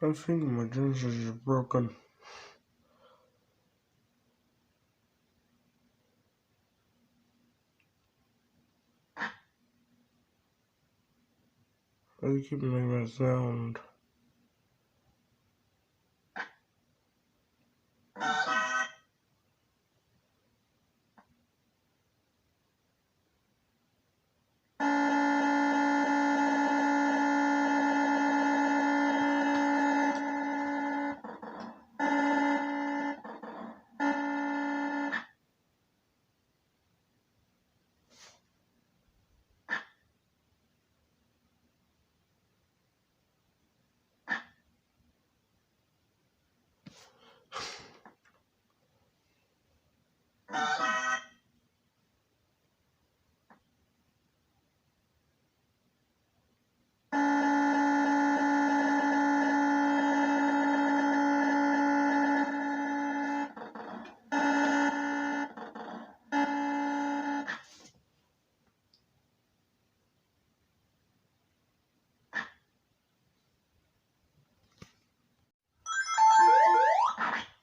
I think my Genesis is broken. I keep making that sound.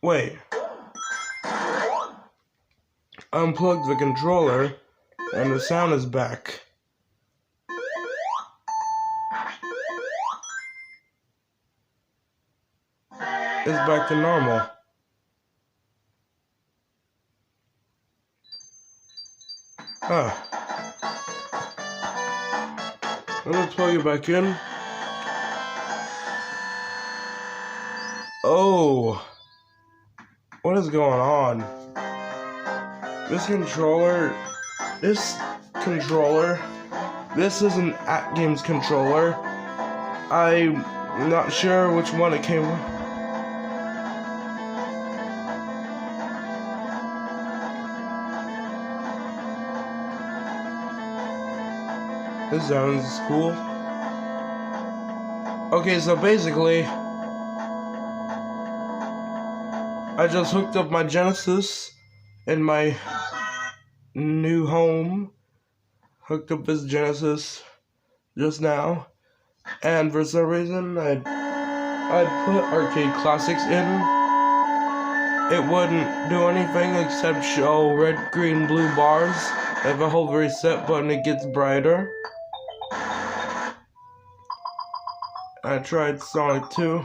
Wait. Unplugged the controller, and the sound is back. It's back to normal. Huh. Let's plug it back in. Oh. What is going on? This is an AtGames controller. I'm not sure which one it came with. This sounds cool. Okay, so basically, I just hooked up my Genesis in my new home. Hooked up this Genesis just now, and for some reason I'd put Arcade Classics in. It wouldn't do anything except show red, green, blue bars. If I hold the reset button, it gets brighter. I tried Sonic 2.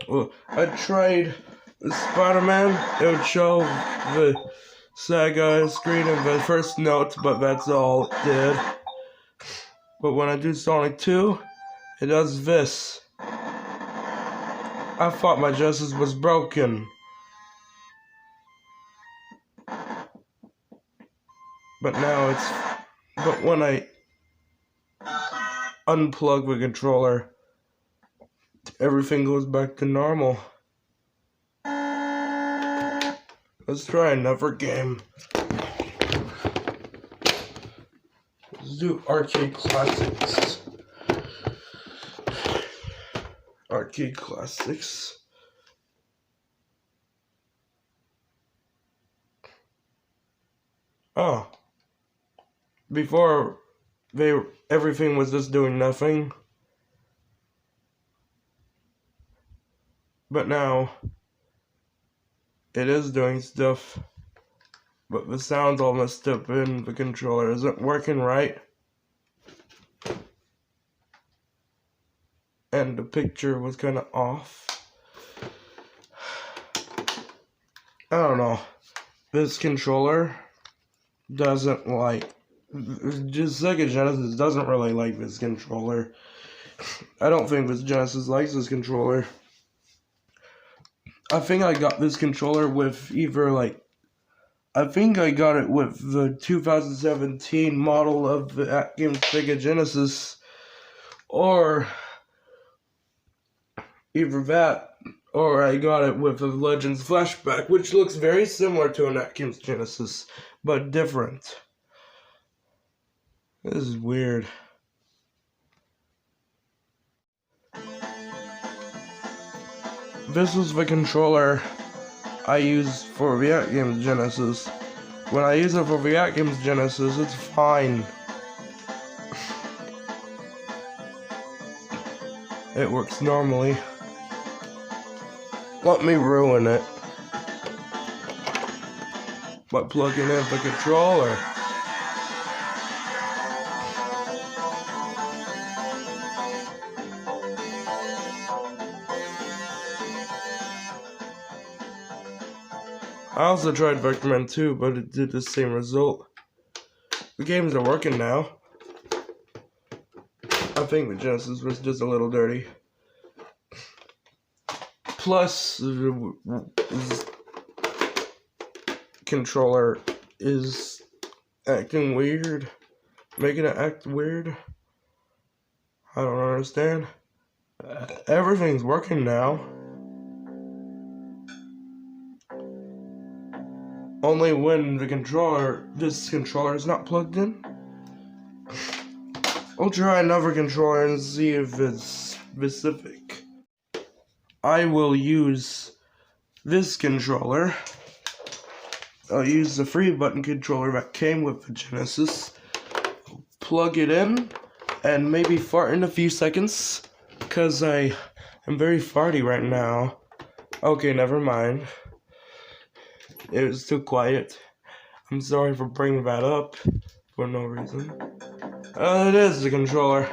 Well, I tried Spider-Man. It would show the Sega screen of the first note, but that's all it did. But when I do Sonic 2, it does this. I thought my Genesis was broken. But now but when I unplug the controller, everything goes back to normal. Let's try another game. Let's do Arcade Classics. Arcade Classics. Oh. Before, everything was just doing nothing. But now, it is doing stuff. But the sound's all messed up and the controller isn't working right. And the picture was kind of off. I don't know. This controller doesn't like... Just Sega Genesis doesn't really like this controller. I don't think this Genesis likes this controller. I think I got this controller with I think I got it with the 2017 model of the AtGames Sega Genesis, or either that, or I got it with the Legends Flashback, which looks very similar to an AtGames Genesis, but different. This is weird. This is the controller I use for the AtGames Genesis. When I use it for the AtGames Genesis, it's fine. It works normally. let me ruin it by plugging in the controller. I also tried Vectorman 2, but it did the same result. The games are working now. I think the Genesis was just a little dirty. Plus, the controller is acting weird. Making it act weird. I don't understand. Everything's working now. Only when this controller is not plugged in. I'll try another controller and see if it's specific. I will use this controller. I'll use the 3-button controller that came with the Genesis. Plug it in and maybe fart in a few seconds, because I am very farty right now. Okay, never mind. It was too quiet. I'm sorry for bringing that up for no reason. It is the controller.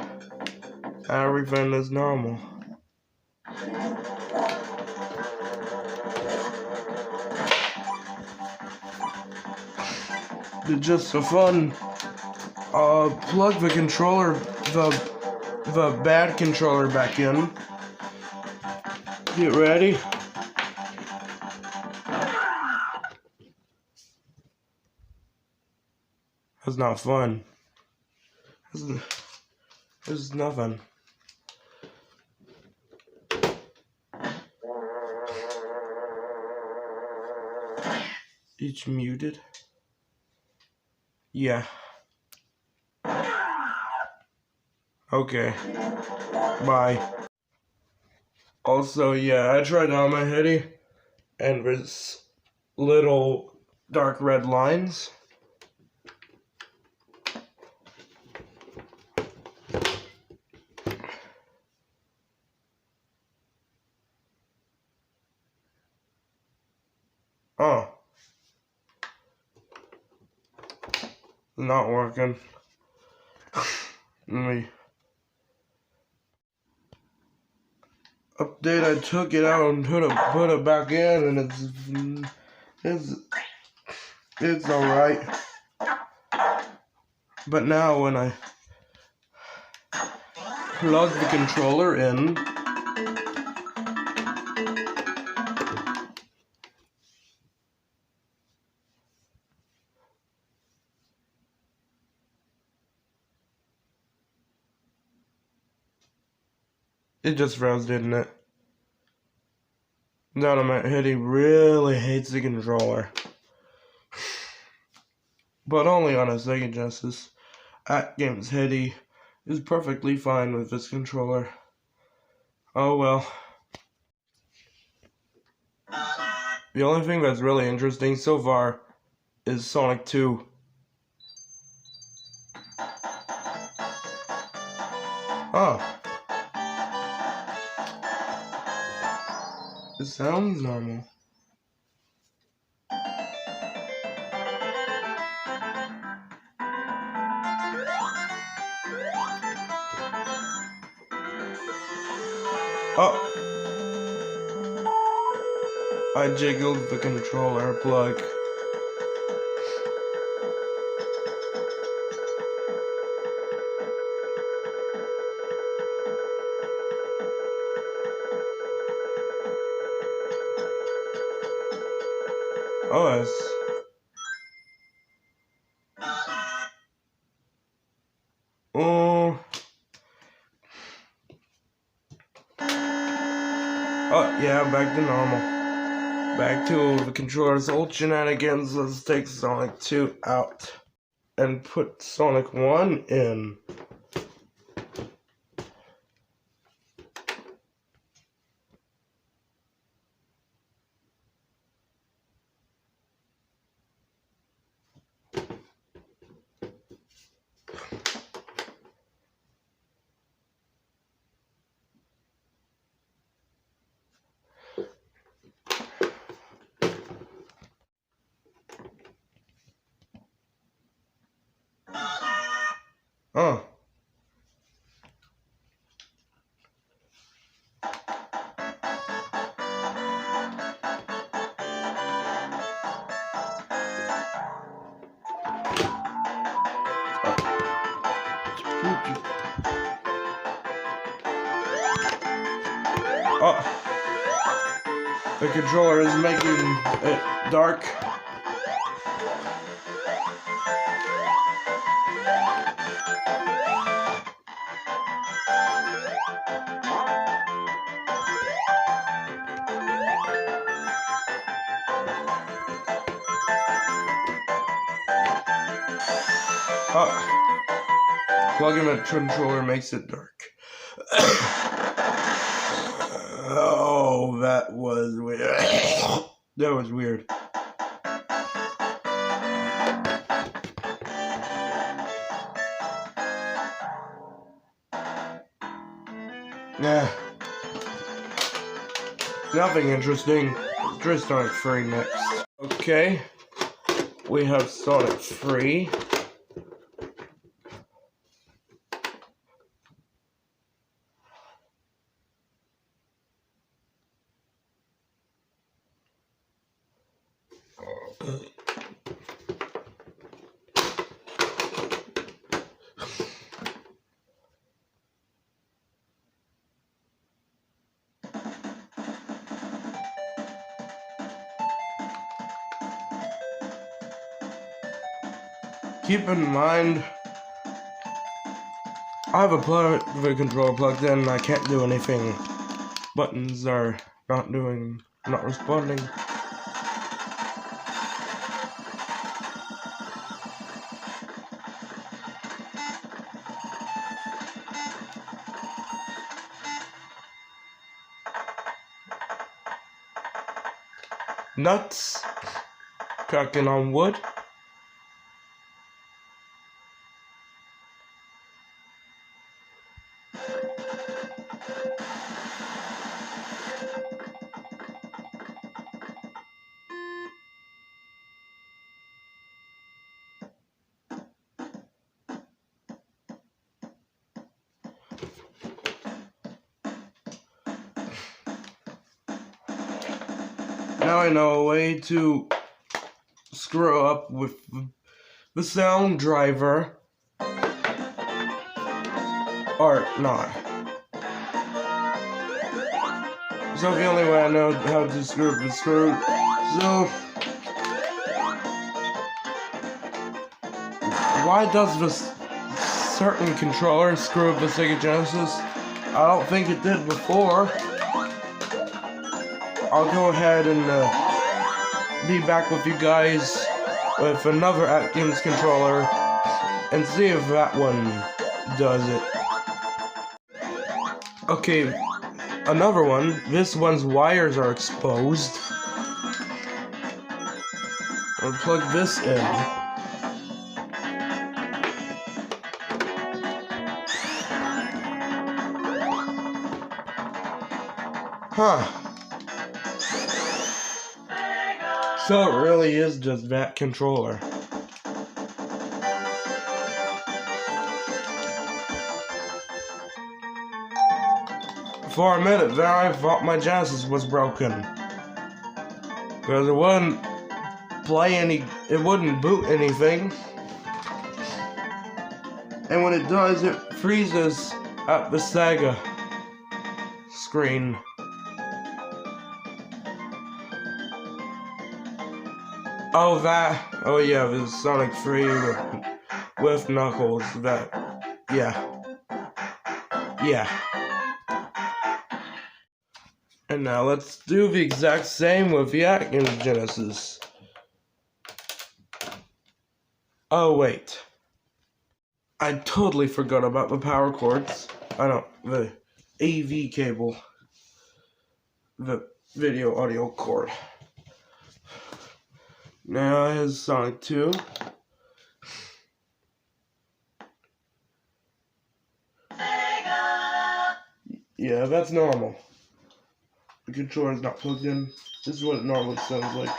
Everything is normal. Just for fun, plug the controller, the bad controller back in. Get ready. That's not fun. This is nothing. Each muted? Yeah. Okay. Bye. Also, yeah, I tried on my heady, and there's little dark red lines. Oh. Not working. Let me update. I took it out and put it back in, and it's alright. But now when I plug the controller in, it just froze, didn't it? Dynamite Heady really hates the controller. But only on a Sega Genesis. At Games Heady is perfectly fine with this controller. Oh well. The only thing that's really interesting so far is Sonic 2. Oh. It sounds normal. Oh. I jiggled the controller plug. Oh, yes. Oh, yeah, back to normal. Back to the controller's old shenanigans. Let's take Sonic 2 out and put Sonic 1 in. Oh, the controller is making it dark. Plugging the controller makes it dark. Oh, that was weird. That was weird. Nah. Nothing interesting. Let's try Sonic 3 next. Okay. We have Sonic 3. Keep in mind, I have the controller plugged in and I can't do anything. Buttons are not responding. Nuts. Cracking on wood. Now I know a way to screw up with the sound driver, or not. So the only way I know how to screw up the screw. So why does this certain controller screw up the Sega Genesis? I don't think it did before. I'll go ahead and be back with you guys with another Atkins controller and see if that one does it. Okay, another one. This one's wires are exposed. I'll plug this in. Huh. So it really is just that controller. For a minute there I thought my Genesis was broken. Because it wouldn't it wouldn't boot anything. And when it does, it freezes at the Sega screen. Oh yeah, the Sonic 3 with Knuckles, yeah. And now let's do the exact same with the Atkins Genesis. Oh wait. I totally forgot about the power cords. The AV cable. The video audio cord. Now here's Sonic 2. Yeah, that's normal. The controller is not plugged in. This is what it normally sounds like.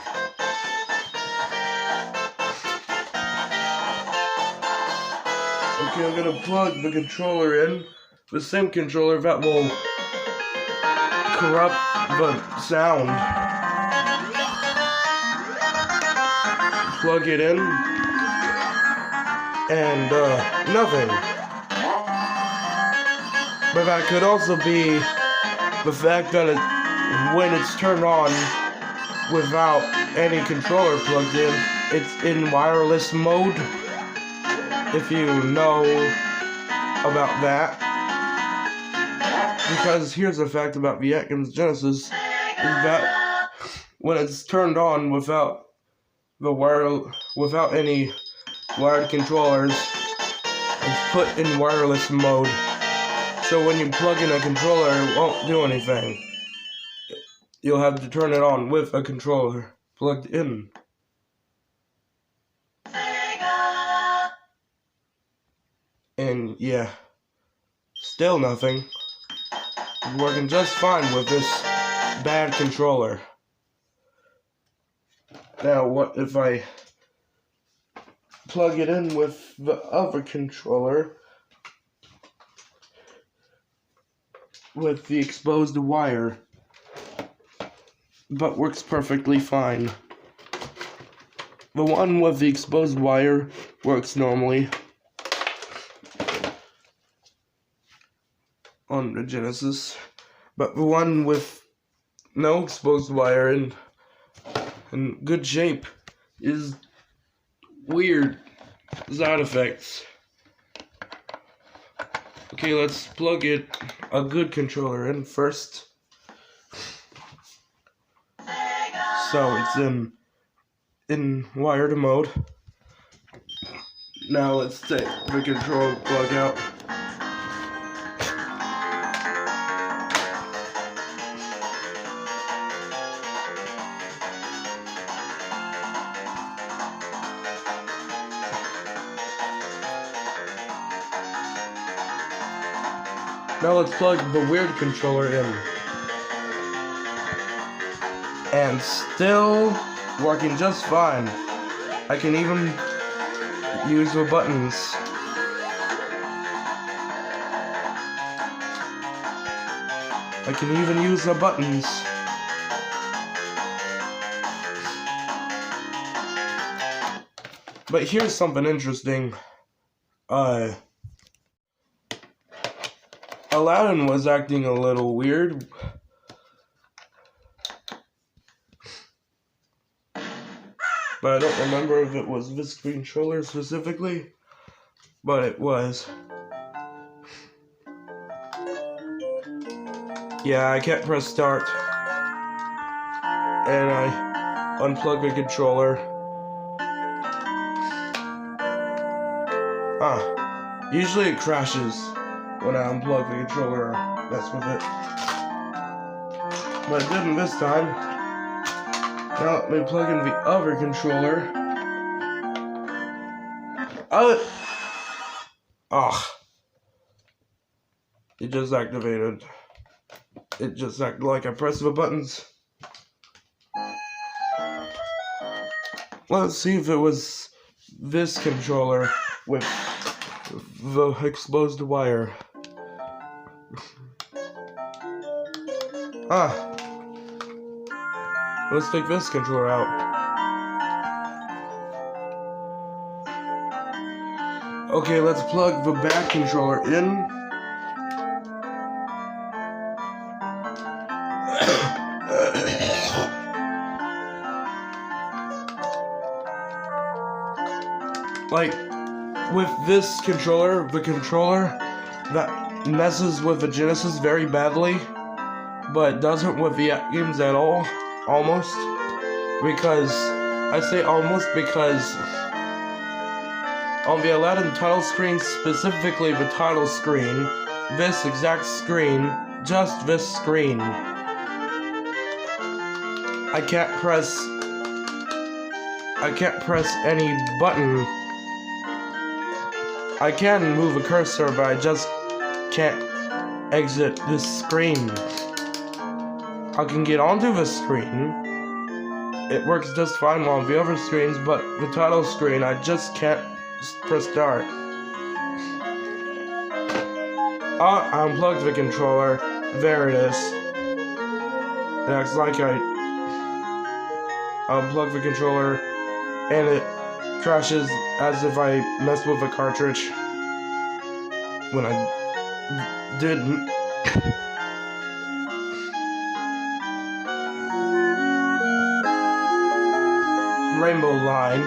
Okay, I'm gonna plug the controller in. The same controller that will corrupt the sound. Plug it in, and nothing. But that could also be the fact that when it's turned on without any controller plugged in, it's in wireless mode, if you know about that. Because here's the fact about the Atkins Genesis, is that when it's turned on without any wired controllers, it's put in wireless mode. So when you plug in a controller, it won't do anything. You'll have to turn it on with a controller plugged in. And yeah, still nothing. It's working just fine with this bad controller. Now what if I plug it in with the other controller with the exposed wire, but works perfectly fine. The one with the exposed wire works normally on the Genesis, but the one with no exposed wire and in good shape is weird side effects. Okay, let's plug a good controller in first. So it's in wired mode. Now let's take the controller plug out. Now let's plug the weird controller in. And still working just fine. I can even use the buttons. I can even use the buttons. But here's something interesting. Aladdin was acting a little weird. But I don't remember if it was this controller specifically, but it was. Yeah, I can't press start. And I unplug the controller. Usually it crashes when I unplug the controller or mess with it. But it didn't this time. Now let me plug in the other controller. It just activated. It just acted like I pressed the buttons. Let's see if it was this controller with the exposed wire. Let's take this controller out. Okay, let's plug the bad controller in. Like, with this controller, the controller that messes with the Genesis very badly, but doesn't with the games at all, almost, because, I say almost because, on the Aladdin title screen, specifically the title screen, this exact screen, just this screen, I can't press any button. I can move a cursor, but I just can't exit this screen. I can get onto the screen. It works just fine on the other screens, but the title screen, I just can't press start. I unplugged the controller. There it is. It acts like I unplugged the controller, and it crashes as if I messed with a cartridge when I didn't. rainbow line.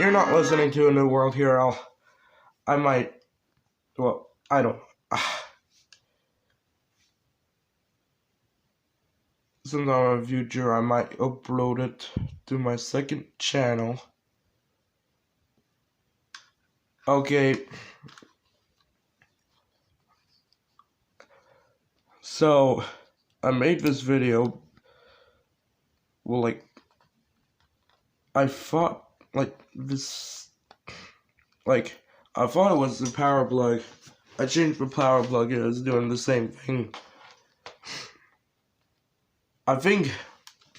You're not listening to A New World Hero. I might, well, I don't. Since I'm a future, I might upload it to my second channel. Okay. So, I made this video. Well, like, I thought, like, this, like, I thought it was the power plug. I changed the power plug and it's doing the same thing. I think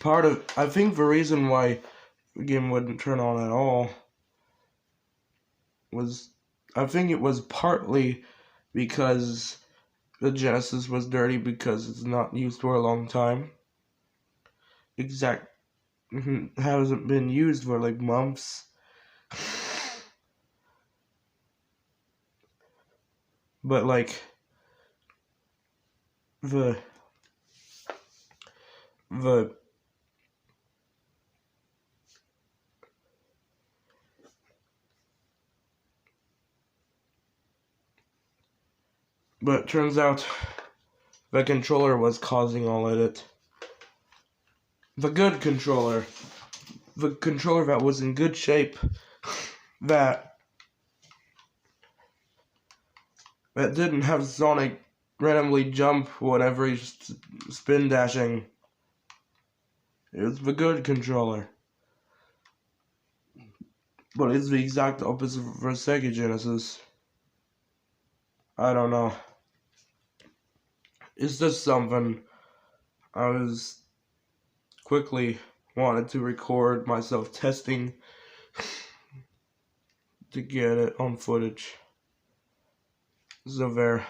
the reason why the game wouldn't turn on at all was, I think it was partly because the Genesis was dirty because it's not used for a long time. Hasn't been used for like months. But like the but it turns out the controller was causing all of it. The good controller. The controller that was in good shape, that didn't have Sonic randomly jump whenever he's spin dashing. It was the good controller. But it's the exact opposite for Sega Genesis. I don't know. It's just something I was quickly wanted to record myself testing to get it on footage. So there.